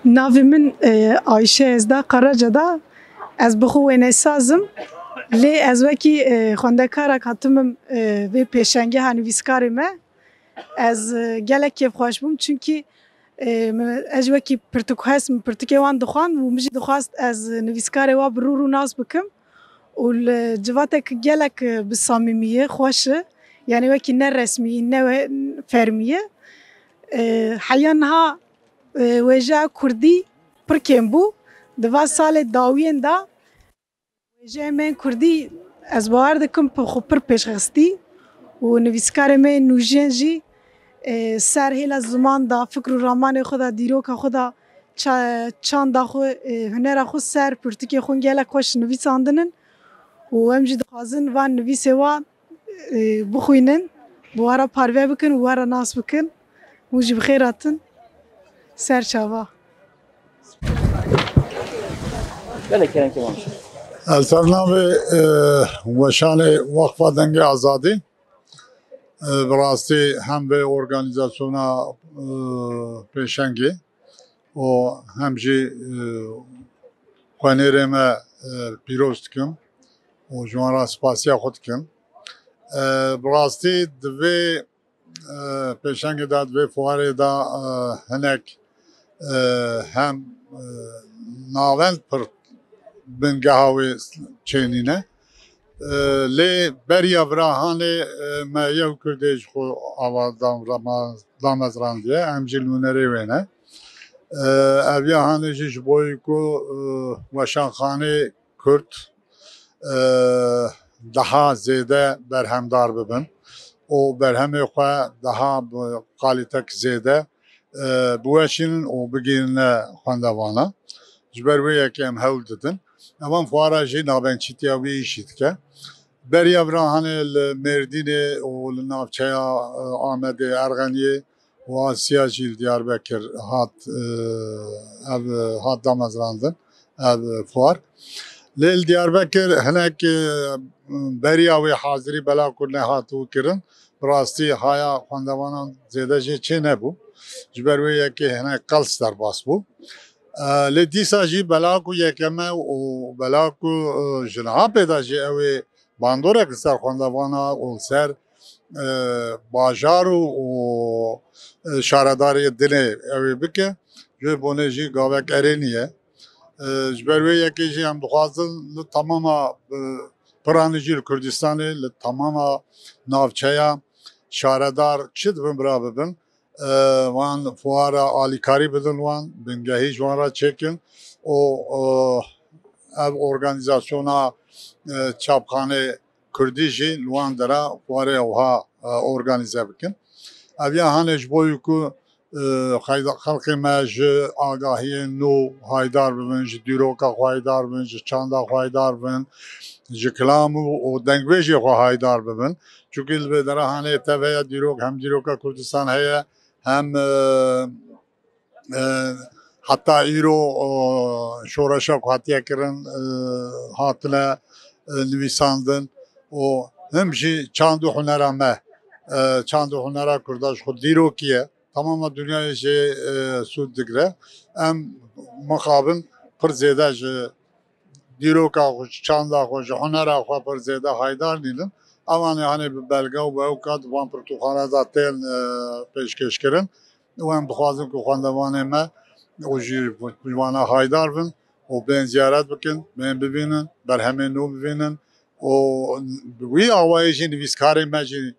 Navê min Ayşe Ezda Karaca'da ez bi xwe wêne sazim lê ez wekî xwendekarek hatimim vê pêşengeha nivîskarê me ez gelek kêfxweş bûm çünkü ez ji wekî pirtûkhes min pirtûkê wan dixwand û min jî dixwast ez nivîskarê wa bi rû rû nas bikim û li civatek gelek bi samîmiyê xweş e yanî wekî ne resmî ne fermî ye heya niha wêjeya Kurdî pir kêm bû di va salê dawiyên da wêjeyê me Kurdî ez bawer dikim xwe pir pêşxistî û nivîskarê me nûjiyên jî ser hêla ziman da fikr û ramanê xwe da dîroka xwe da çanda xwe hunera xwe ser pirtûkê xwe gelek xweş nivîsandinin û em jî dixwazin van nivîsê wan bixwînin bi wara parve bikin û wara nas bikin hûn jî bi xêr hatin ser çava. Sernavê weşanê Waqfa Dengê Azadî bi rastî hem vê organîzasyona pêşengê û hem jî xwenêrê me pîroz dikim û ji wan re spasiya xwe dikim. Bi rastî di vê pêşengê de di vê fuarê de hinek hem navend pir bingeha wê çênîne lê beriya virahanê me yew Kurdê ji xwe ava damezrandiye em jî li hunerê wê ne. Eviya hanê jî ji bo ku weşanxanê Kurd daha zêde berhemdar bibin û berhemê xwe daha bi qalîtek zêde biweşînin û bigîrine xwendevana. Ji ber wê yekê em hewl didin. Evan fuara jî navendçîtiya wî îşî dike. Beriya virahanê li Mêrdînê û li navçeya Amedê Erxeniyê û Asya jî li Diyarbekir hat damezrandin ev fuar. Lê li Diyarbekir hinek beriya wê hazirî bela ku nehatû kirin bi rastî haya xwendevanan zêde jê çê nebû. Ji ber wê yekê hinek qels derbas bû. Lê dîsa jî bela ku yekeme û bela ku ji niha pêda jî ew ê bandorek li ser xwendevana û ser bajar û şaredariyê dilê ew ê bike ji vê bonê jî gavek erê niye. Ji ber wê yekê jî em dixwazin li temama piranê jî li Kurdistanê li temama navçeya şaredar çi dibin bira bibin wan fuara alîkarî bidin wan bingehî ji wan re çêkin û ev organîzasyona çapxanê Kurdî jî li wan de re fuarê ew organîze bikin. Eviya hanê ji bo ku xelkê me ji agahiyên nû haydar bibin, ji dîroka xwe haydar bibin, ji çanda xwe haydar bibin, ji kilam û dengvêjê xwe haydar bibin. Çûkî li vê derahanê tev heye dîrok hem dîroka Kurdistan heye hem heta îro şoreşa ku hatiye kirin hatine nivîsandin û him jî çand û hunera me çand û hunera Kurda ji xwe dîrokî ye temama dunyayê jê sûd digire. Em mixabin pir zêde ji dîroka xwe ji çanda xwe ji hunera xwe pir zêde haydar nînin. Evanê hanê bi belge û bi ew kat wan pirtûkxane da tên pêşkêşkirin û em dixwazin ku xwendevanê me û jî ji wan re haydar bin û bên ziyaret bikin, bên bibînin, berhemên nû bibînin û bi wî awayî jî nivîskarên me jî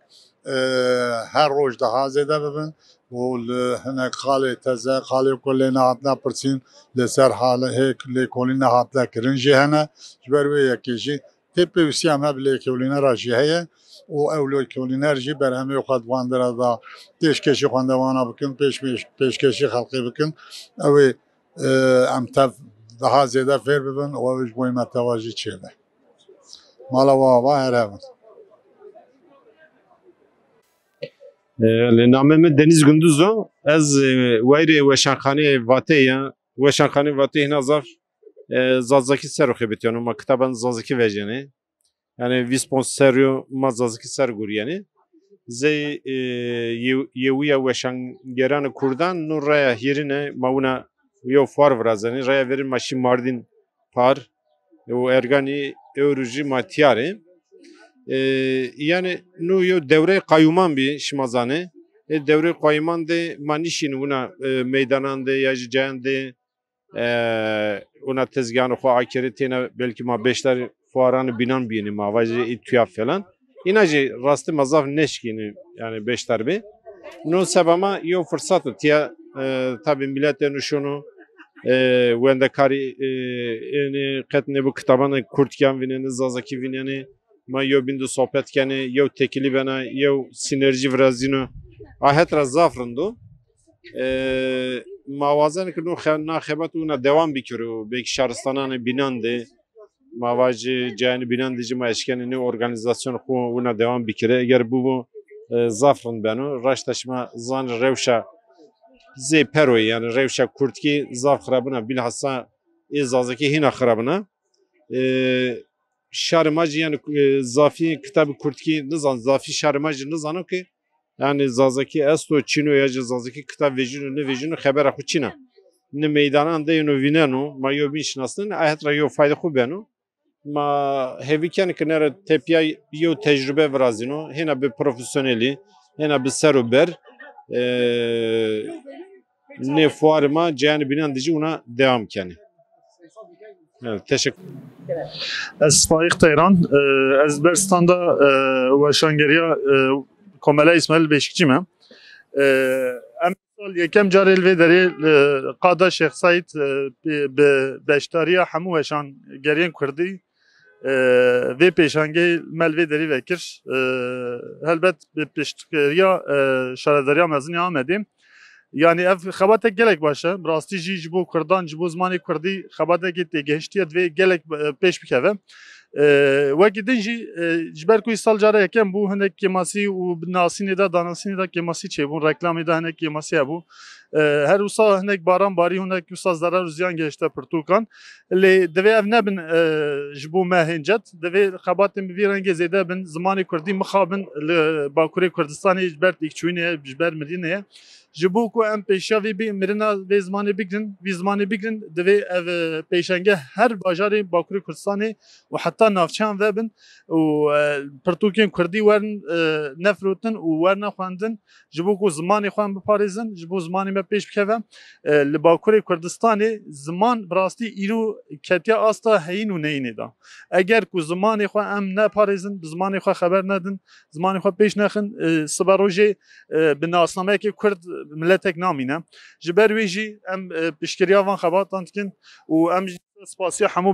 her roj daha zêde bibin û li hinek xalê teze xalê ku lê nehatine pirsîn li ser lêkolîn nehatine kirin jî hene. Ji ber wê yekê jî tê pêwîstiya me bi lêkolînera jî heye û ew lêkolîner jî berhemê xwe di wan dere da pêşkêşî xwendevana bikin, pêşkêşî xelkê bikin. Ew ê em tev daha zêde fêr bibin û ew ji bo me teva jî çêbe. Mala we ava her hevin. Li namê min Deniz Gunduz o ez weyrê weşanxaneyê Vatê ye weşanxanê Vatê hîna zav zazakî serokê bitiyan ma kitaben zazakî vejenê yani vîsponseryo ma zazakî ser guriyenê zê yewîya weşangeran Kurdan nû raya hêrine mawina yo fuar vrazani raya verin maşin Mardin par o ergani öruji matiyare yani nu yo devre kayyuman bir şimazane devre kayyuman de manişin una meydanan de yajican de ona tezgahını xo akiretine belki ma beşler fuaranı binan biyini ma vajı tuyaf falan inacı rastı mazaf neşkini yani beşler bir nun sebama yo fırsatı tiya tabi milletin şunu wendekari yani qetne bu kitabanı kurtkan vineni zazaki vineni ma yo bindu sohbet keni yo tekili bana yo sinerji vrazino ahet razafrındu mavazan ki no naxebat una devam bikuru belki şarstanane binande mavacı cani binandeci ma eşkenini organizasyon xu una devam bikire eğer bu zafrın beno raştaşma zan revşa زی پروی یعنی روشا کردکی زاف خرابنا bilhassa izazaki hina xarabına şarmacı yani zafi kitabı kurdki nizan zafi şarmacı nizanı ki yani zazaki esto çino ya zazaki kitap vejinu ne vejinu haber akı çina ne meydanan de yunu vinenu ma yo bin şinasın ayet yo fayda xu benu ma heviken ki nere tepya yo tecrübe vrazino hina bir profesyoneli hina bir seruber ne fuarıma cani binan dici ona devam keni. Evet, teşekkür. Ez Faik Teyran, ez Berstan'da Veşangeriya Komela İsmail Beşikçi me. Em sal yekem carel ve deri Qada Şeyh Said beştariya hemu Veşangeriyen kurdi ve peşange melve deri vekir. Helbet beştariya şaradariya mezun Ahmet'im. Yani ev xabatek gelek başa. Rastî jî ji bo Kurdan, ji bo zimanê Kurdî xabatekê têgihiştiye divê gelek pêş bikeve. Wekî din jî ji ber ku îsal cara yekem bû hinek kemasî û bi Nasînê de danasînê de kemasî çêbûn. Reklamê de hinek kemasî hebû. Her wisa hinek baran barî hinek wisa zarar û ziyan gehişte pirtûkan. Lê divê ev nebin ji bo mehên cet. Divê xebatên bi vî rengê zêde bin zimanê Kurdî mixabin li Bakurê Kurdistanê ji ber têkçûnê ji ber mirînê. Ji bo ku em pêşiya vê mirina vê zimanê bigirin, vî zimanê bigirin divê ev pêşenge her bajarê Bakurê Kurdistanê û heta navçeyan vebin û pirtûkên Kurdî werin nefrotin û werine xwendin ji bo ku zimanê xwe em biparêzin, ji bo zimanê me pêş bikeve. Li Bakurê Kurdistanê ziman bi rastî îro ketiya asta heyîn û neyînê da. Eger ku zimanê xwe em neparêzin, bi zimanê xwe xeber nedin, zimanê xwe pêş nexin, siber rojê bi nasnameyekê Kurd milletek namîne. Ji ber wê jî em piştgiriya van xebatan dikin û em jî spasiya hemû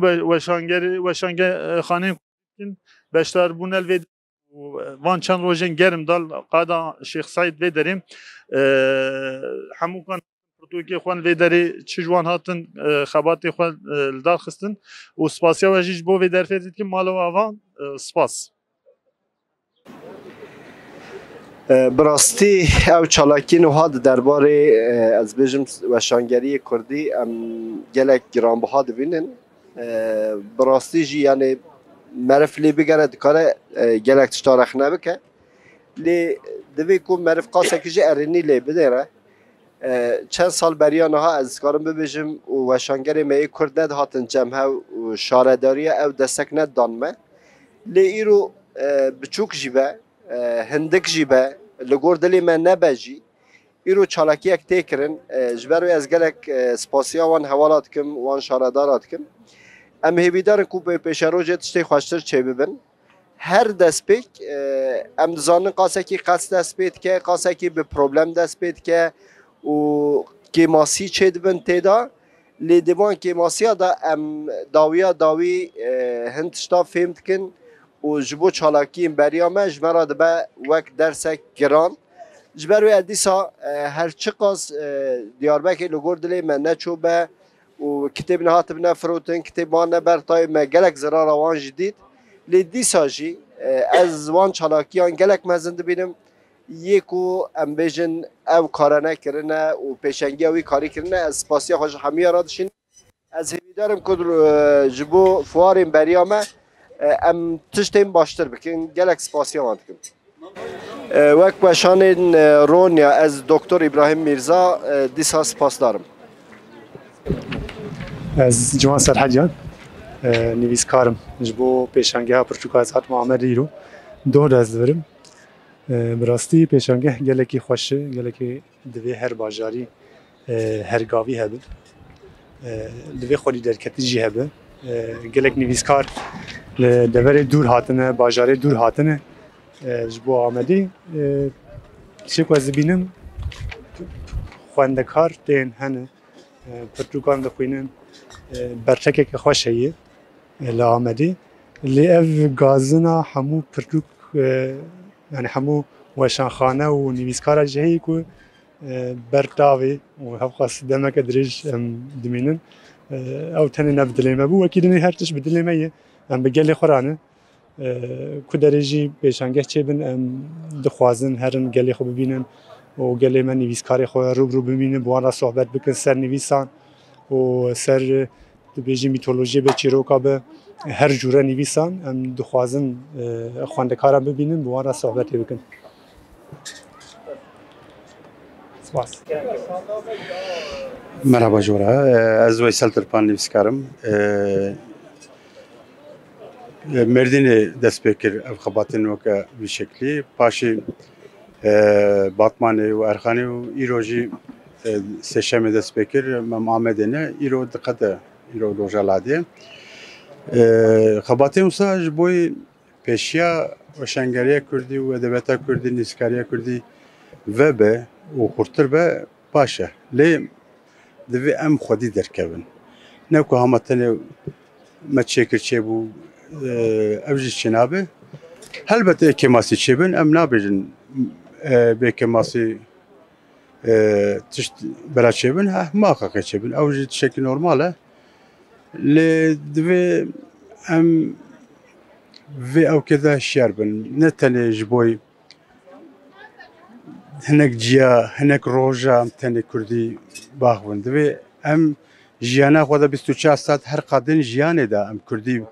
weşangexaneyên dikin beşdarbûn el vê van çend rojên gerim dal qada Şeyh Said vê derê hemû kan pirtûkê xwe vê derê çi ji wan hatin xebatê xwe li dar xistin û spasiya we jî ji bo vê derfê dikin mala we avan spas. براستی او چالاکی نوها درباره از بجم وشانگری کردی ام گلک گرانبها دبینن براستی جی یعنی مرف لی بگره دکاره گلک تشتارخ نبکه لی دوی کو مرف قاسه کجی ارینی لی بدره چند سال بریان ها از کارم ببیجم وشانگری می کرد ند هاتن جمعه و شارداری او دستک ند دانمه لی ایرو بچوک جیبه هندک جیبه لگور دلی من نبجی ایرو چالاکی یک تکرن جبرو از گلک سپاسیا وان حوالات کم وان شاردارات کم ام هیبیدارن کو به پیشروج تشتی خوشتر چه ببن هر دست پیک ام دزانن قاسه کی قصد دست پید که قاسه کی به پروبلم دست پید که و کیماسی چه دبن تیدا لی دیوان کیماسیا دا ام داوی هند شتا فهمت کن و جبو چالاکیم بریامه جمرا دبه وک درسک گران جبرو ادیسا هر چی قاس دیاربکی لگور دلی من نچوبه و کتاب نهات بنا فروتن کتاب وان برتای ما گلک زرار وان جدید لی دیسا جی از وان چالاکیان گلک مزند بینم یکو ام بیجن او کارانه کرنه و پیشنگی اوی کاری کرنه از سپاسی خوش همیه را دشین از همیدارم کد جبو فواریم بریامه ام تشتیم باشتر بکن گلک سپاسیا وان دکم وک باشانین رونیا از دکتر ابراهیم میرزا دیسا سپاس دارم از جوان سرحدیان نویسکارم جبو پیشنگه ها پرچوکا از هات محمد ایرو دو از دورم براستی پیشنگه گلکی خوشه گلکی دوی هر باجاری هر گاوی هبه دوی خودی درکتی جی هبه گلک نویسکار لدور دور هاتنه باجاری دور هاتنه جبو آمدی چه که از بینم خواندکار دین هنه پرچوکان دخوینن برچکه که خوشهیه لآمدی لی اف گازنا همو پرچوک یعنی همو وشانخانه و نویسکار جهی که برتاوی و هف خاص دمک درج دمینن او تنه نبدلیمه بو وکیدنی هر تش بدلیمه ام بگلی خورانه که درجی پیشنگه چه بن دخوازن هرن گلی خو ببینن و گلی من نویسکاری خو رو ببینن بوان صحبت بکن سر نویسان و سر بیجی میتولوژی به چیروکا به هر جوره نویسان ام دخوازن خواندکارم ببینن بوان صحبت بکن. سپاس. مرحبا جورا از ویسل ترپان نویسکارم مردین دست بکر خباتن وکا به شکلی پاشی باتمانی و ارخانی و ایروجی سشم دست بکر محمدینه ایرو دقته ایرو روجالادی خباتن وساج بوی پیشیا و شنگریه کردی و ادبیات کردی نسکاریه کردی و به و خورتر به باشه لی دوی ام خودی درکبن نکو همتنه متشکر چه بو اوجی چنابه البته کماسی چه بن ام نابجن به کماسی تشت برا چه بن ها ما خاکه چه بن اوجی شکل نرماله لی دوی ام و او كذا شاربن نتني جبوي هناك جيا هناك روجا تني كردي باغون دبي ام جيانا خدا 24 ساعت هر قادن جيانه دا ام كردي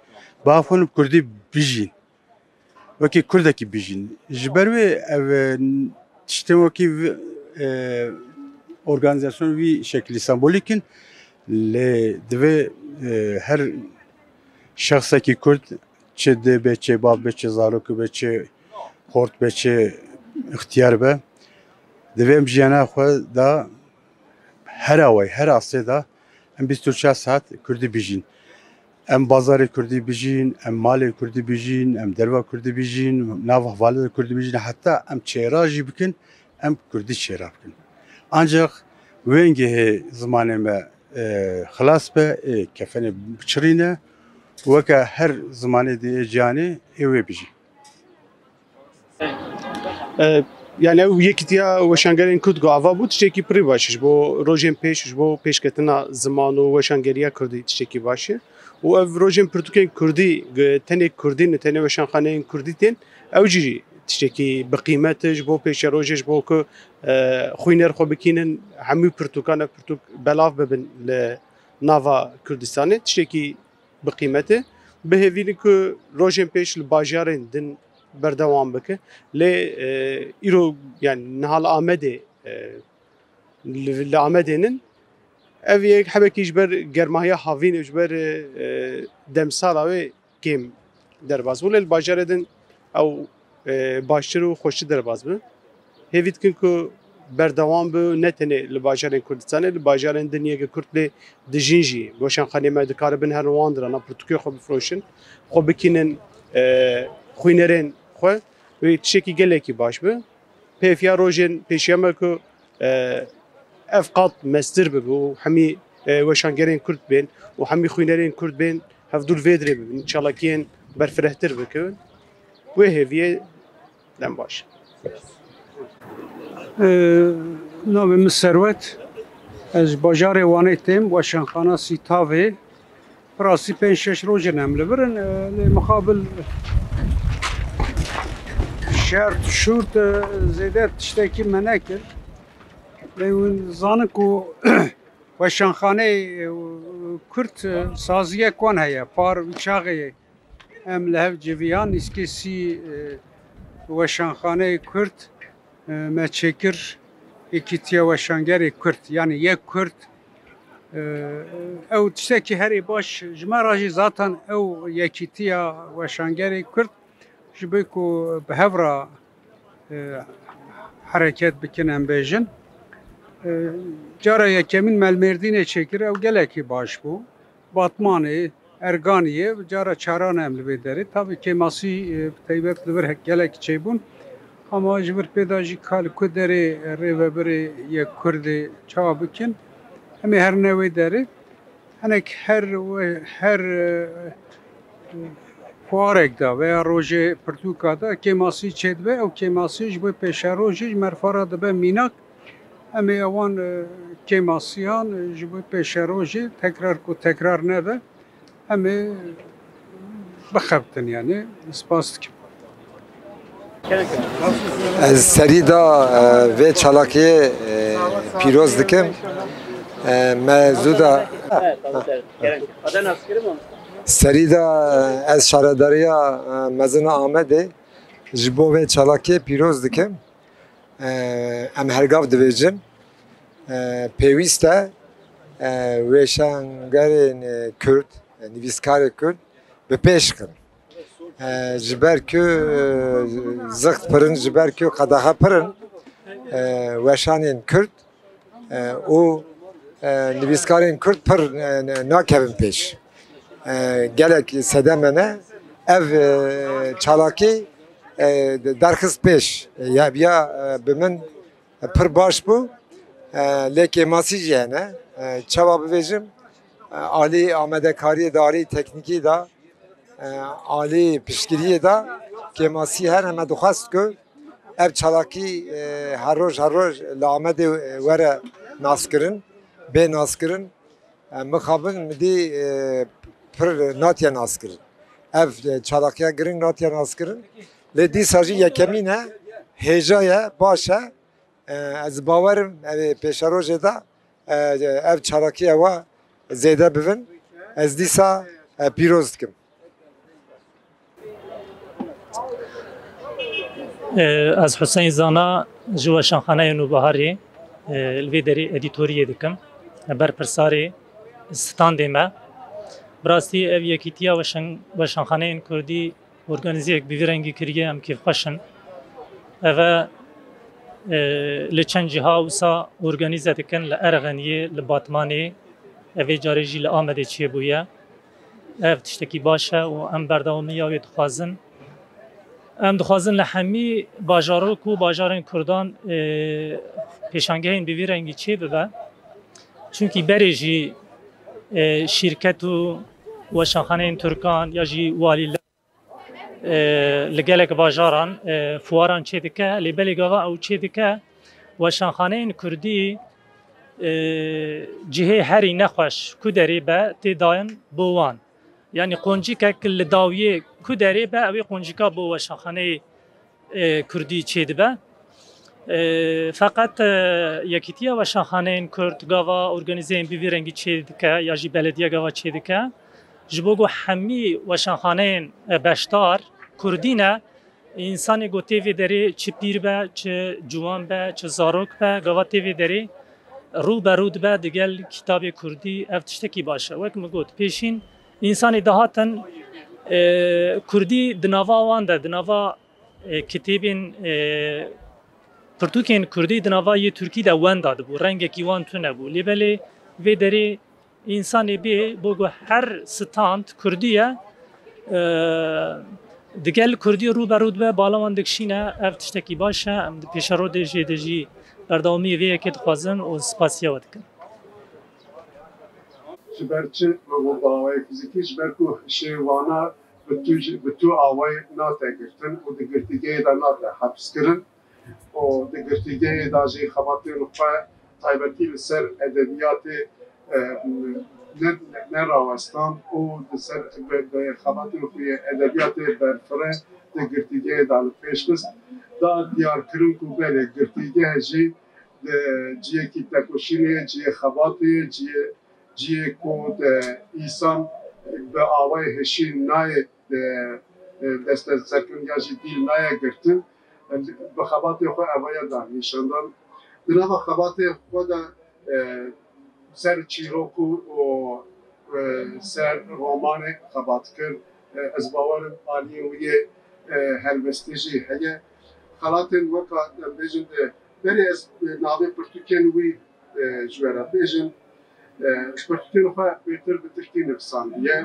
باغون كردي بيجين وكي كردكي بيجين جبروي تشتموكي organizasyon bir şekli sembolikin le dve her şahsa ki Kürt çe de beçe bab beçe zarok beçe hort beçe ihtiyar be dve mjana xwe da her away her asê da em 24 saat Kurdî bijîn em bazarê Kurdî bijîn em malê Kurdî bijîn em derva Kurdî bijîn nav hevalê Kurdî bijîn heta em çêra jî bikin em Kurdî çêra bikin ancak wengê zimanê me xilas be kefenê biçirîne weke her zimanê dê canê ê wê bijî. Yani ew yekîtiya weşangerên Kurd ava bû tiştekî pirî baş ji bo rojên pêş ji bo pêşketina ziman û weşangeriya Kurdî tiştekî baş e û ev rojên pirtûkên Kurdî tenê Kurdî ne tenê weşanxaneyên Kurdî tên ew jî tiştekî bi qîmet e ji bo pêşa rojê ji bo ku xwîner xwe bikînin hemû pirtûkan ev pirtûk belav bibin li nava Kurdistanê tiştekî bi qîmet e bihêvînin ku rojên pêş li bajarên din berdewam bike lê îro yani niha li Amedê li Amedênin ev yek hebekî ji ber germahiya havîn ji ber demsala wê kêm derbas bû lê li bajarê din ew baştir û xweşî derbas bi hêvî dikin ku berdewam bi ne tenê li bajarên Kurdistanê li bajarên din yekê Kurd lê dijîn jî weşanxanê me dikaribin her wan dirana pirtûkê xwe bifroşin xwe bikînin xwînerên xwe wê tiştekî gelekî baş bi pêfiya rojên pêşiya me ku ev qat mestir bibe û hemî weşangerên Kurd bên û hemî xwînerên Kurd bên hevdûr vê dirê bibin çalakiyên berfirehtir bikevin wê hêviye dem baş. Navê min Serwet ez ji bajarê Wanê têm weşanxana Sîtavê pirasî 5-6 rojên em li birin lê mixabil şert şûrt zêde tiştekî me nekir lê hûn zanin ku weşanxaneyê Kurd saziyek wan heye par wî çaxê em li hev civiyan îskesî weşanxaneyê Kurd me çêkir êkîtiya weşangerê Kurd yani yek Kurd ew tiştekî herî baş ji me re jî zaten ew yekîtiya weşangerê Kurd ji bo ku bi hev re hereket bikin em bêjin. Cara yekemîn Melmêrdînê çêkir ew gelekî baş bû. Batmanê, Erganiyê cara çaran em li vê derê. Tabii Kemasî taybet li vir gelekî çêbûn. Ama ji vir pêda jî ka li ku derê rêveberê yek Kurdê çawa bikin. Em ê her ne wê derê hinek her fuarek da veya rojê pirtûka da Kemasî çêdibe ew Kemasî ji bo pêşerojî ji merfara dibe mînak. Em ê ewan Kemasiyan ji bo pêşerojê tekrar nebe em ê bixebtin yani spas dikim. Ez serî da vê çalakiyê pîroz dikim. Mevzuda serî da ez şaredariya mezina Amedê ji bo vê çalakiyê pîroz dikim. Em hergav dibêjin. Pêwîst e wêşangerên Kurd, nivîskarê Kurd bi pêş kin. Ji ber ku zixt pirin, ji ber ku qedexe pirin weşanên Kurd û nivîskarên Kurd pir nakevin pêş. Gelek sedemene ev çalakî derxist pêş. Ya bi min pir baş bû. Lê Kemasî jî hene. Çawa bibêjim alî amedekariyê da alî teknîkî da alî piştgiriyê da Kemasî her heme dixwast ku ev çalakî her roj li Amedê were naskirin, bê naskirin mixabin midî pir natiye naskirin. Ev çalakiya giring natiye naskirin. Lê dîsa jî yekemîn e hêja ye baş e. Ez bawerim pêşerojê da ev çalakiya we zêde bibin. Ez dîsa pîroz dikim. Ez Hüseyin Zana ji Weşanxaneyê Nûbiharê li vê derê edîtoriyê dikim. Ber pirsarê standê me. Bi rastî ev yekîtiya weşanxaneyên Kurdî organîzeyek bi vî rengî kiriye em kêfxweş in. Ev e li çend cîha wisa organîze dikin li Erxeniyê, li Batmanê, evê carê jî li Amedê çêbûye. Ev tiştekî baş e û em berdewamiya wê dixwazin. Em dixwazin li hemî bajarok û bajarên Kurdan pêşangehên bi vî rengî çê bibe. Çunkî berê jî şîrket û weşanxaneyên Türkan ya jî walîler li gelek bajaran fuaran çê dike, lê belê gava ew çê dike weşanxaneyên Kurdî cihê herî nexweş ku derê be tê dayin bo wan. Yani qoncîkek li dawiyê ku derê be ew ê qoncîka bo weşanxaneyê Kurdî çê dibe. Fakat yekîtiya weşanxaneyên Kurd gava organîzeyên bi vî rengî çê dike ya jî belediye gava çê dike. Ji bo ku hemî weşanxaneyên beşdar Kurdî ne însanê got tê vê derê çi pîr be, çi ciwan be, çi zarok be, gava tê vê derê rû be rû dibe digel kitabê Kurdî ev tiştekî baş e. Wek min got pêşîn însanê dihatin Kurdî di nava wan de di nava kitêbên pirtûkên Kurdî di nava yê Tirkî de wenda dibû, rengekî wan tune bû. Lê belê vê derê însanê bê bo ku her stand Kurdî ye digel Kurdî rû be rû dibe bala wan dikişîne ev tiştekî baş e. Em di pêşerodê jê de jî berdewamiyê vê yekê dixwazin û spasiya we dikin. Ji ber çi bawayê fîzîkî ji ber ku şêwana bi tu awayê nate girtin û di girtîgehê de nate hepskirin û di girtîgehê de jî xebatên xwe taybetî li ser edebiyatê nerawestan û di ser xebatên xwe edebiyatê berfirê di girtîgehê de li pêşxist da diyarkirin ku belê girtîgeh jî ciyekî tekoşînê, ciyê xebatê, ciyê ku îsan bi awayê hişîn nayê deste serkirin ya jî dîl naye girtin bi xebatê xwe evaya da nîşandan. Di nava xebatê xwe de ser çîrok û ser romanê xebat kir. Ez bawerim aliyê wî yê helbestê jî heye. Xelatên weka bêjin berê ez navê pirtûkên wî ji we re bêjim. Pirtûkên xwe bêtir bi Tirkî nivîsandiye.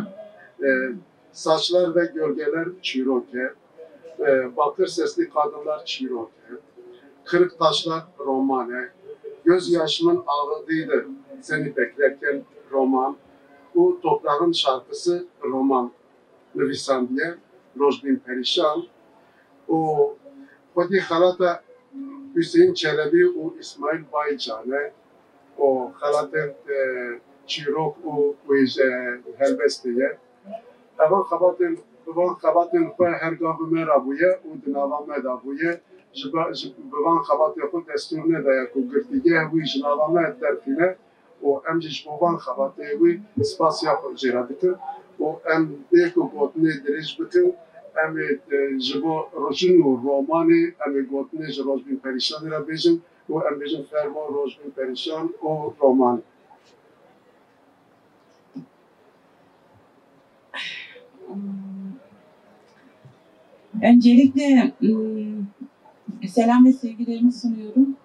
Saçlar ve gölgeler çîrok e. Bakır sesli kadınlar çîrok e. Kırık taşlar roman e. Gözyaşımın ağladığıydı seni beklerken roman. Bu toprağın şarkısı roman. Nivîsandiye. Rojbin Perişan. O Xwedî xelata Hüseyin Çelebi û İsmail Baycanê. O xelatên çîrok û wê helbestê ye. Evan xebatên xwe hergah bi me rabûye û di nava me dabûye. Bi van xebatê xwe destûr nedaye ku girtîgeha wî ji nava me derfîne û em jî ji bo van xebatê wî spasiya xwe jêra dikin û em dê ku gotinê dirêj bikin em ê ji bo rojin û romanê em ê gotinê ji Rojbîn Perîşanê re bêjin û em bêjin fermo Rojbîn Perîşan û roman. Öncelikle selam ve sevgilerimi sunuyorum.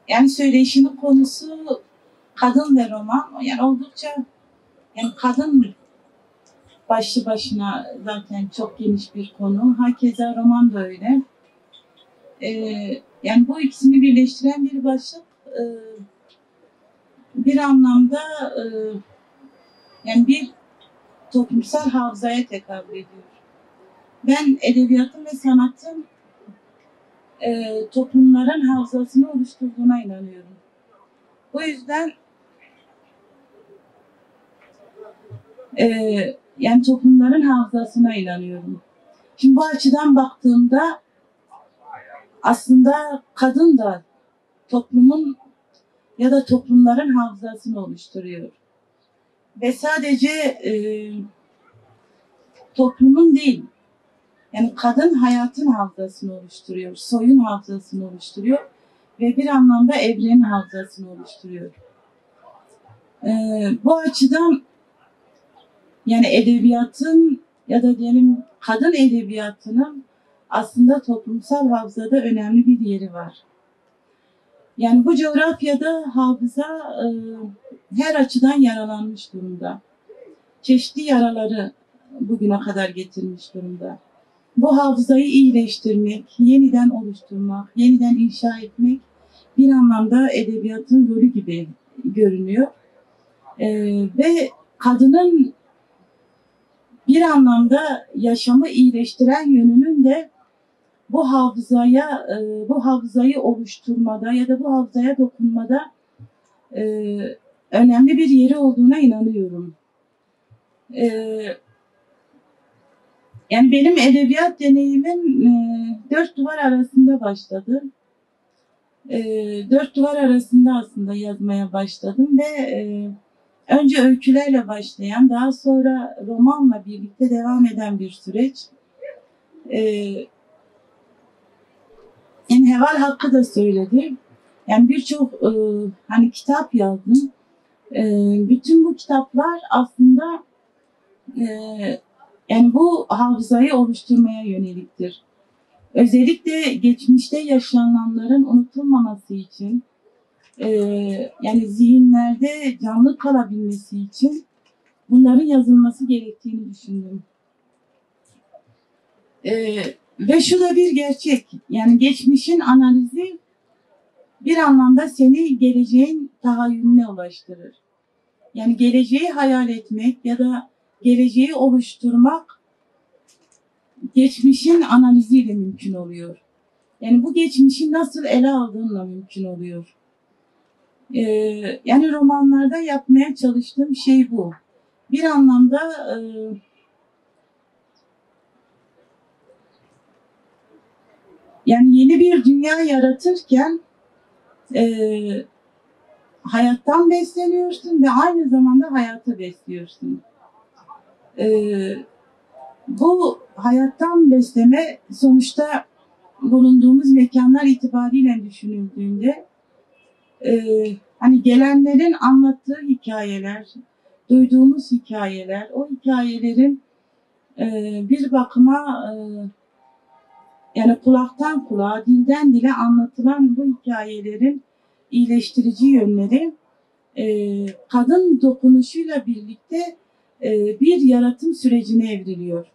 Yani söyleşinin konusu kadın ve roman. Yani oldukça kadın başlı başına zaten çok geniş bir konu. Hakeza roman da öyle. Yani bu ikisini birleştiren bir başlık bir anlamda yani bir toplumsal hafızaya tekabül ediyor. Ben edebiyatın ve sanatın toplumların hafızasını oluşturduğuna inanıyorum. Bu yüzden yani toplumların hafızasına inanıyorum. Şimdi bu açıdan baktığımda aslında kadın da toplumun ya da toplumların hafızasını oluşturuyor. Ve sadece toplumun değil, yani kadın hayatın hafızasını oluşturuyor, soyun hafızasını oluşturuyor ve bir anlamda evrenin hafızasını oluşturuyor. Bu açıdan yani edebiyatın ya da diyelim kadın edebiyatının aslında toplumsal hafızada önemli bir yeri var. Yani bu coğrafyada hafıza her açıdan yaralanmış durumda. Çeşitli yaraları bugüne kadar getirmiş durumda. Bu hafızayı iyileştirmek, yeniden oluşturmak, yeniden inşa etmek bir anlamda edebiyatın rolü gibi görünüyor. Ve kadının bir anlamda yaşamı iyileştiren yönünün de bu hafızayı oluşturmada ya da bu hafızaya dokunmada önemli bir yeri olduğuna inanıyorum. Yani benim edebiyat deneyimim dört duvar arasında başladı. Dört duvar arasında aslında yazmaya başladım ve önce öykülerle başlayan, daha sonra romanla birlikte devam eden bir süreç. Yani Heval Hakkı da söyledi. Yani birçok hani kitap yazdım. Bütün bu kitaplar aslında yani bu hafızayı oluşturmaya yöneliktir. Özellikle geçmişte yaşananların unutulmaması için, yani zihinlerde canlı kalabilmesi için bunların yazılması gerektiğini düşündüm. Ve şu da bir gerçek, yani geçmişin analizi bir anlamda seni geleceğin tahayyülüne ulaştırır. Yani geleceği hayal etmek ya da geleceği oluşturmak geçmişin analiziyle mümkün oluyor. Yani bu geçmişi nasıl ele aldığınla mümkün oluyor. Yani romanlarda yapmaya çalıştığım şey bu. Bir anlamda yani yeni bir dünya yaratırken hayattan besleniyorsun ve aynı zamanda hayatı besliyorsun. Bu hayattan besleme sonuçta bulunduğumuz mekanlar itibariyle düşünüldüğünde Hani gelenlerin anlattığı hikayeler, duyduğumuz hikayeler, o hikayelerin bir bakıma yani kulaktan kulağa, dilden dile anlatılan bu hikayelerin iyileştirici yönleri kadın dokunuşuyla birlikte bir yaratım sürecine evriliyor.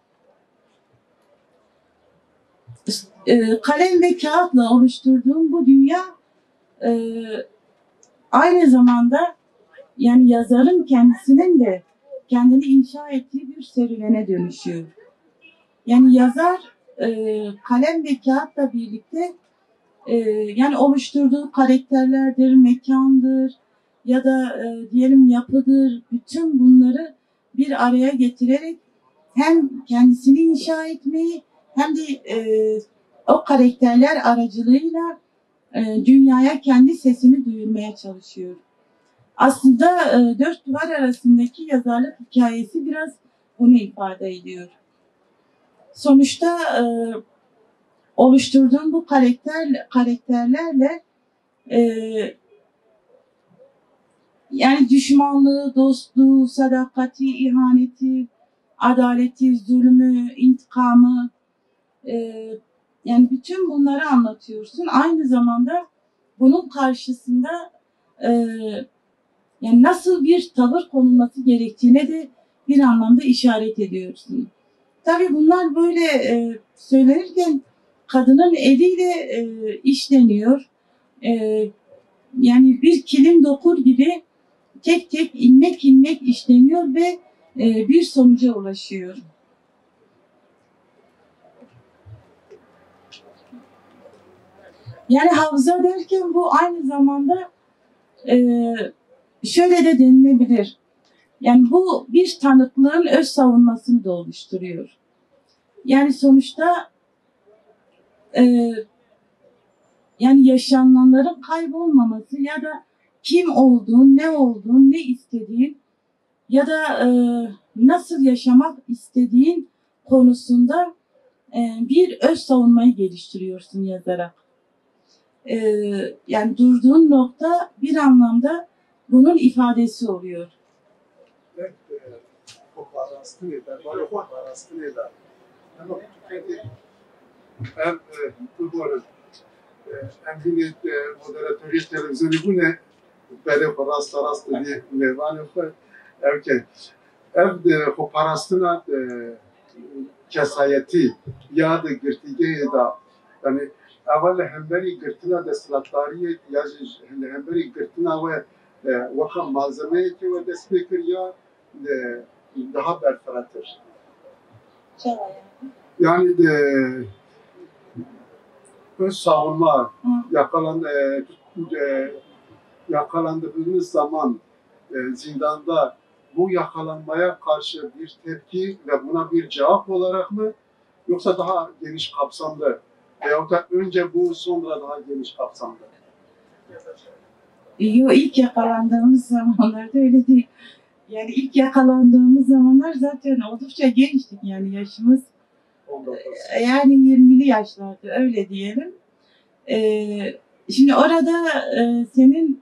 Kalem ve kağıtla oluşturduğum bu dünya aynı zamanda yani yazarın kendisinin de kendini inşa ettiği bir serüvene dönüşüyor. Yani yazar kalem ve kağıtla birlikte yani oluşturduğu karakterlerdir, mekandır ya da diyelim yapıdır, bütün bunları bir araya getirerek hem kendisini inşa etmeyi hem de o karakterler aracılığıyla dünyaya kendi sesini duyurmaya çalışıyor. Aslında dört duvar arasındaki yazarlık hikayesi biraz bunu ifade ediyor. Sonuçta oluşturduğum bu karakterlerle yani düşmanlığı, dostluğu, sadakati, ihaneti, adaleti, zulmü, intikamı yani bütün bunları anlatıyorsun. Aynı zamanda bunun karşısında yani nasıl bir tavır konulması gerektiğine de bir anlamda işaret ediyorsun. Tabii bunlar böyle söylenirken kadının eliyle işleniyor. Yani bir kilim dokur gibi tek tek ilmek ilmek işleniyor ve bir sonuca ulaşıyor. Yani hafıza derken bu aynı zamanda şöyle de denilebilir. Yani bu bir tanıklığın öz savunmasını da oluşturuyor. Yani sonuçta yani yaşananların kaybolmaması ya da kim olduğun, ne istediğin ya da nasıl yaşamak istediğin konusunda bir öz savunmayı geliştiriyorsun yazarak. Yani durduğun nokta bir anlamda bunun ifadesi oluyor. Em bine moderatorii televizyonî bûne berê xwe rast didî mêvanê xwe ev ke ev xweparastina kesayetî ya di girtîgehê da yani ewa li hemberî girtina desthilatdariyê ya jî li hemberî girtina we weka malzemeyekê we dest pê kir ya daha berfiratir. Yani öz savunma yakalandığınız zaman zindanda bu yakalanmaya karşı bir tepki ve buna bir cevap olarak mı yoksa daha geniş kapsamlı veyahut da önce bu sonra daha geniş kapsamlı? Yok, ilk yakalandığımız zamanlarda öyle değil. Yani ilk yakalandığımız zamanlar zaten oldukça gençtik yani yaşımız. Yani 20'li yaşlarda öyle diyelim. Şimdi orada senin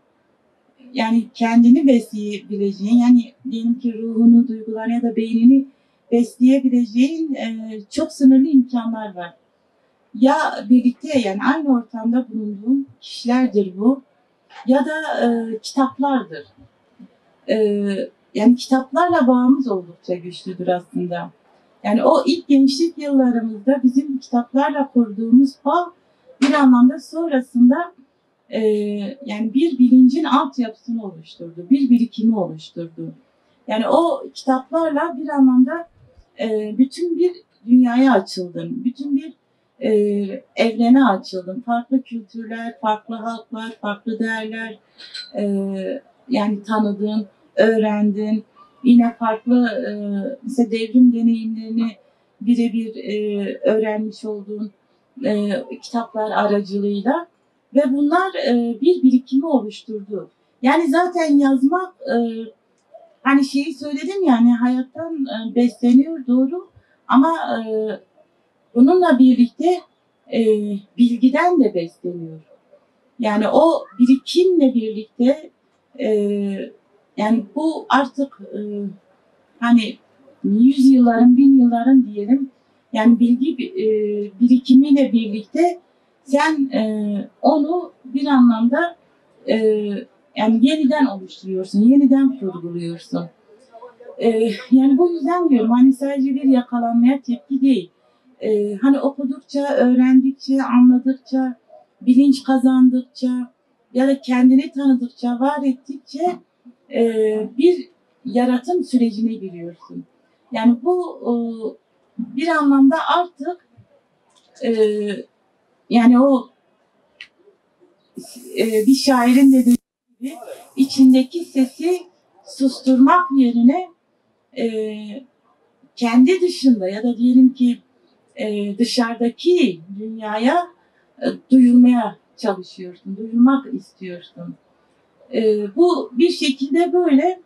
yani kendini besleyebileceğin yani diyelim ki ruhunu, duygularını ya da beynini besleyebileceğin çok sınırlı imkanlar var. Ya birlikte yani aynı ortamda bulunduğun kişilerdir bu ya da kitaplardır. Yani kitaplarla bağımız oldukça güçlüdür aslında. Yani o ilk gençlik yıllarımızda bizim kitaplarla kurduğumuz bağ bir anlamda sonrasında yani bir bilincin altyapısını oluşturdu, bir birikimi oluşturdu. Yani o kitaplarla bir anlamda bütün bir dünyaya açıldın, bütün bir evrene açıldın. Farklı kültürler, farklı halklar, farklı değerler yani tanıdın, öğrendin. Yine farklı mesela devrim deneyimlerini birebir öğrenmiş olduğun kitaplar aracılığıyla ve bunlar bir birikimi oluşturdu. Yani zaten yazmak hani şeyi söyledim yani hayattan besleniyor doğru ama bununla birlikte bilgiden de besleniyor. Yani o birikimle birlikte yani bu artık hani 100 yılların, 1000 yılların diyelim, yani bilgi birikimiyle birlikte sen onu bir anlamda yani yeniden oluşturuyorsun, yeniden kurguluyorsun. Yani bu yüzden diyorum hani sadece bir yakalanmaya tepki değil. Hani okudukça, öğrendikçe, anladıkça, bilinç kazandıkça ya da kendini tanıdıkça, var ettikçe bir yaratım sürecine giriyorsun. Yani bu bir anlamda artık yani o bir şairin dediği gibi içindeki sesi susturmak yerine kendi dışında ya da diyelim ki dışarıdaki dünyaya duyurmaya çalışıyorsun, duyurmak istiyorsun. Bu bir şekilde böyle.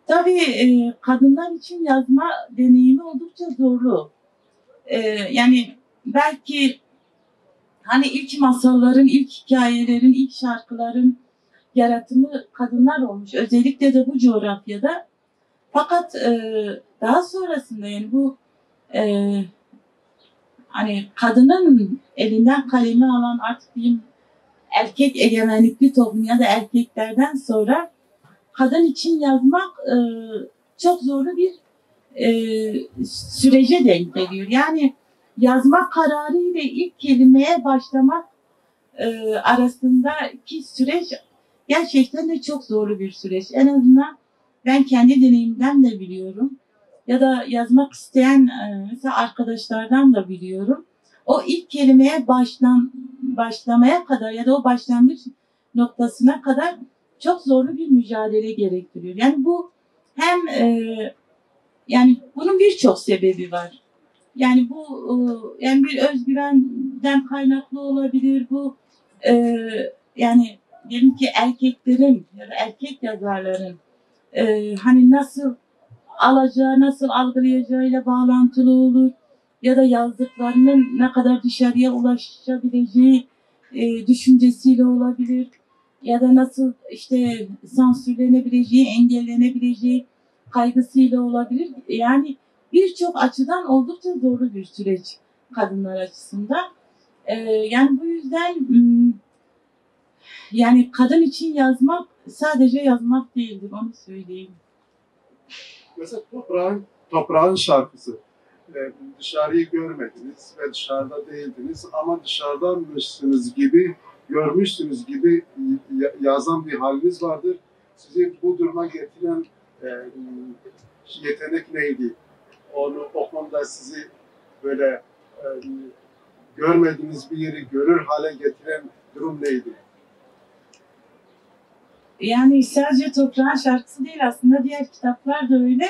Tabii kadınlar için yazma deneyimi oldukça zorlu. Yani belki hani ilk masalların, ilk hikayelerin, ilk şarkıların yaratımı kadınlar olmuş. Özellikle de bu coğrafyada. Fakat daha sonrasında yani bu hani kadının elinden kalemi alan artık diyeyim erkek egemenlikli toplum ya da erkeklerden sonra kadın için yazmak çok zorlu bir sürece denk geliyor. Yani yazma kararı ile ilk kelimeye başlamak arasındaki süreç gerçekten de çok zorlu bir süreç. En azından ben kendi deneyimden de biliyorum. Ya da yazmak isteyen mesela arkadaşlardan da biliyorum. O ilk kelimeye başlamaya kadar ya da o başlangıç noktasına kadar çok zorlu bir mücadele gerektiriyor. Yani bu hem yani bunun birçok sebebi var. Yani bu yani bir özgüvenden kaynaklı olabilir. Bu yani diyelim ki erkeklerin ya da erkek yazarların hani nasıl alacağı, nasıl algılayacağıyla bağlantılı olur. Ya da yazdıklarının ne kadar dışarıya ulaşabileceği düşüncesiyle olabilir. Ya da nasıl işte sansürlenebileceği, engellenebileceği kaygısıyla olabilir. Yani birçok açıdan oldukça zorlu bir süreç kadınlar açısından. Yani bu yüzden yani kadın için yazmak sadece yazmak değildir, onu söyleyeyim. Mesela toprağın şarkısı. Dışarıyı görmediniz ve dışarıda değildiniz ama dışarıdanmışsınız gibi, görmüşsünüz gibi yazan bir haliniz vardır. Sizi bu duruma getiren yetenek neydi? O konuda sizi böyle görmediğiniz bir yeri görür hale getiren durum neydi? Yani sadece toprağın şarkısı değil, aslında diğer kitaplar da öyle.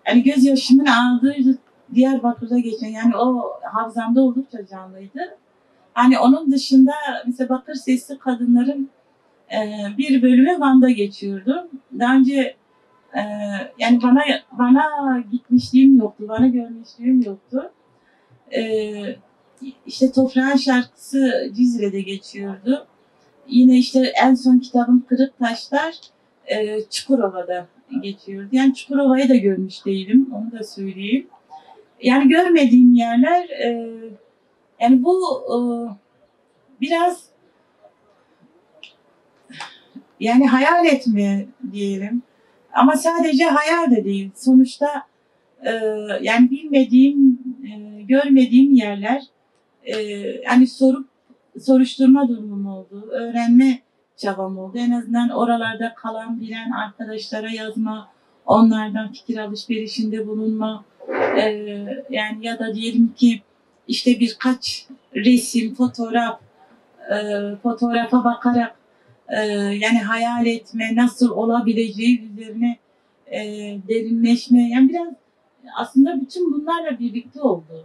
Yani gözyaşımın ağladığı Diyarbakır'da geçen, yani o hafızamda oldukça canlıydı. Hani onun dışında mesela Bakır Sesli Kadınların bir bölümü Van'da geçiyordu. Daha önce yani bana gitmişliğim yoktu, bana görmüşlüğüm yoktu. İşte Toprağın Şarkısı Cizre'de geçiyordu. Yine işte en son kitabım Kırık Taşlar Çukurova'da geçiyordu. Yani Çukurova'yı da görmüş değilim, onu da söyleyeyim. Yani görmediğim yerler, yani bu biraz yani hayal etme diyelim. Ama sadece hayal de değil. Sonuçta yani bilmediğim, görmediğim yerler, yani soruşturma durumum oldu, öğrenme çabam oldu. En azından oralarda kalan, bilen arkadaşlara yazma, onlardan fikir alışverişinde bulunma, yani ya da diyelim ki işte birkaç resim, fotoğrafa bakarak yani hayal etme, nasıl olabileceği üzerine derinleşme. Yani biraz aslında bütün bunlarla birlikte oldu.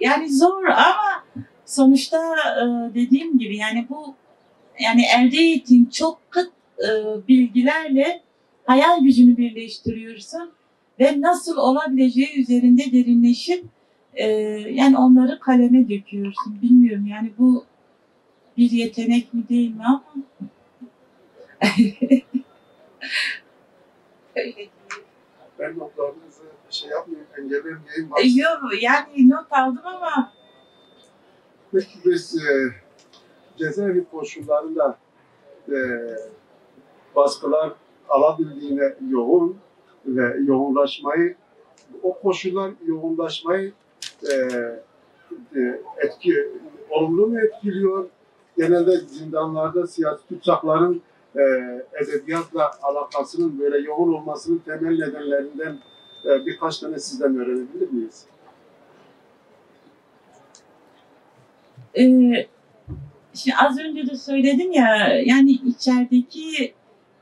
Yani zor ama sonuçta dediğim gibi yani bu yani elde ettiğin çok kıt bilgilerle hayal gücünü birleştiriyorsun ve nasıl olabileceği üzerinde derinleşip Yani onları kaleme döküyorsun. Bilmiyorum yani bu bir yetenek mi değil mi ama öyle değil. Ben notlarınızı şey yapmayayım, engellemeyeyim. Yok yani not aldım ama Peki biz cezaevi koşullarında baskılar alabildiğine yoğun ve yoğunlaşmayı, o koşullar yoğunlaşmayı olumlu mu etkiliyor? Genelde zindanlarda siyasi tutsakların edebiyatla alakasının böyle yoğun olmasının temel nedenlerinden birkaç tane sizden öğrenebilir miyiz? Şimdi az önce de söyledim ya, yani içerideki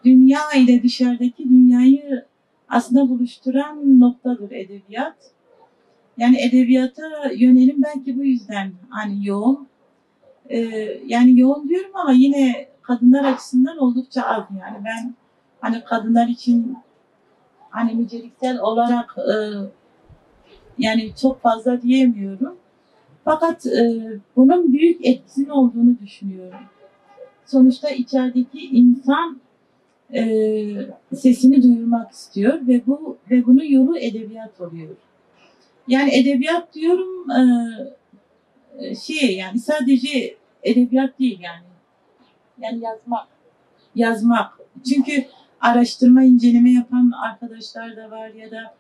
dünya ile dışarıdaki dünyayı aslında buluşturan noktadır edebiyat. Yani edebiyata yönelim belki bu yüzden hani yoğun. Yani yoğun diyorum ama yine kadınlar açısından oldukça az yani. Ben hani kadınlar için hani niceliksel olarak yani çok fazla diyemiyorum. Fakat bunun büyük etkisinin olduğunu düşünüyorum. Sonuçta içerideki insan sesini duyurmak istiyor ve bunun yolu edebiyat oluyor. Yani edebiyat diyorum yani sadece edebiyat değil yani yazmak. Çünkü araştırma, inceleme yapan arkadaşlar da var ya da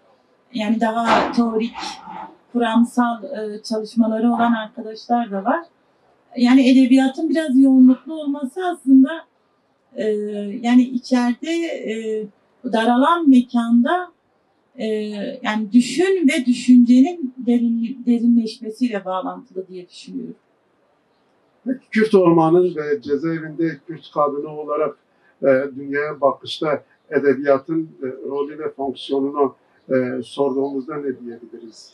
yani daha teorik, kuramsal çalışmaları olan arkadaşlar da var. Yani edebiyatın biraz yoğunluklu olması aslında yani içeride daralan mekanda yani düşün ve düşüncenin derinleşmesiyle bağlantılı diye düşünüyorum. Peki Kürt Ormanı'nın ve cezaevinde Kürt kadını olarak dünyaya bakışta edebiyatın rolü ve fonksiyonunu sorduğumuzda ne diyebiliriz?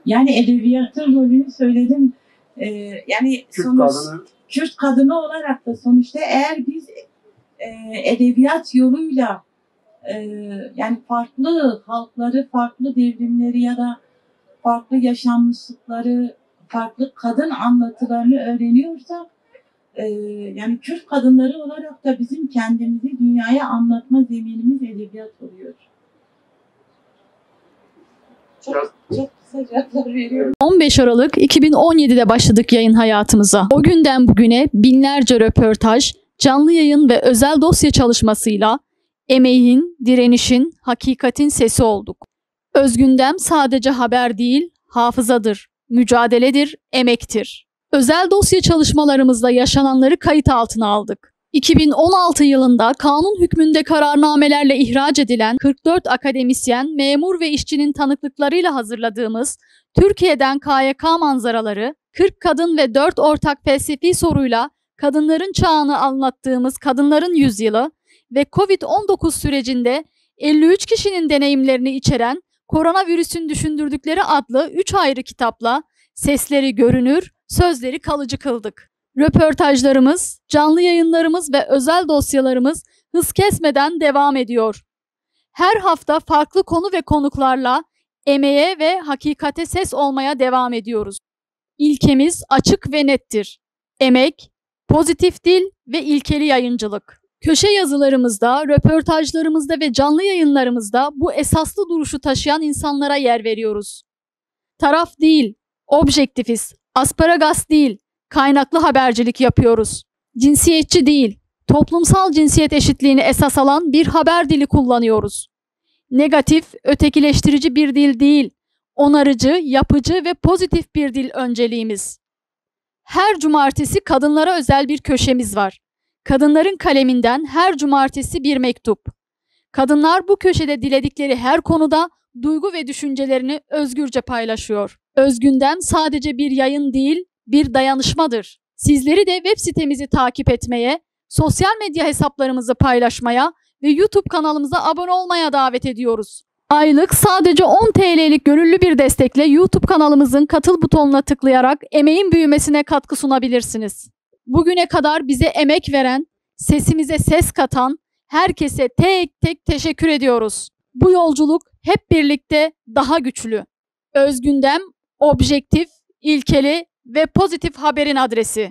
Yani edebiyatın rolünü söyledim. Yani Kürt kadını olarak da sonuçta eğer biz edebiyat yoluyla yani farklı halkları, farklı devrimleri ya da farklı yaşanmışlıkları, farklı kadın anlatılarını öğreniyorsak yani Kürt kadınları olarak da bizim kendimizi dünyaya anlatma zeminimiz edebiyat oluyor. Çok kısa cevaplar veriyorum. 15 Aralık 2017'de başladık yayın hayatımıza. O günden bugüne binlerce röportaj, canlı yayın ve özel dosya çalışmasıyla emeğin, direnişin, hakikatin sesi olduk. Özgündem sadece haber değil, hafızadır, mücadeledir, emektir. Özel dosya çalışmalarımızla yaşananları kayıt altına aldık. 2016 yılında kanun hükmünde kararnamelerle ihraç edilen 44 akademisyen, memur ve işçinin tanıklıklarıyla hazırladığımız Türkiye'den KYK manzaraları, 40 kadın ve 4 ortak felsefi soruyla kadınların çağını anlattığımız Kadınların Yüzyılı ve Covid-19 sürecinde 53 kişinin deneyimlerini içeren Koronavirüsün Düşündürdükleri adlı 3 ayrı kitapla sesleri görünür, sözleri kalıcı kıldık. Röportajlarımız, canlı yayınlarımız ve özel dosyalarımız hız kesmeden devam ediyor. Her hafta farklı konu ve konuklarla emeğe ve hakikate ses olmaya devam ediyoruz. İlkemiz açık ve nettir. Emek, pozitif dil ve ilkeli yayıncılık. Köşe yazılarımızda, röportajlarımızda ve canlı yayınlarımızda bu esaslı duruşu taşıyan insanlara yer veriyoruz. Taraf değil, objektifiz, asparagas değil, kaynaklı habercilik yapıyoruz. Cinsiyetçi değil, toplumsal cinsiyet eşitliğini esas alan bir haber dili kullanıyoruz. Negatif, ötekileştirici bir dil değil, onarıcı, yapıcı ve pozitif bir dil önceliğimiz. Her cumartesi kadınlara özel bir köşemiz var. Kadınların kaleminden her cumartesi bir mektup. Kadınlar bu köşede diledikleri her konuda duygu ve düşüncelerini özgürce paylaşıyor. Özgündem sadece bir yayın değil, bir dayanışmadır. Sizleri de web sitemizi takip etmeye, sosyal medya hesaplarımızı paylaşmaya ve YouTube kanalımıza abone olmaya davet ediyoruz. Aylık sadece 10 TL'lik gönüllü bir destekle YouTube kanalımızın katıl butonuna tıklayarak emeğin büyümesine katkı sunabilirsiniz. Bugüne kadar bize emek veren, sesimize ses katan herkese tek tek teşekkür ediyoruz. Bu yolculuk hep birlikte daha güçlü. Özgündem, objektif, ilkeli ve pozitif haberin adresi.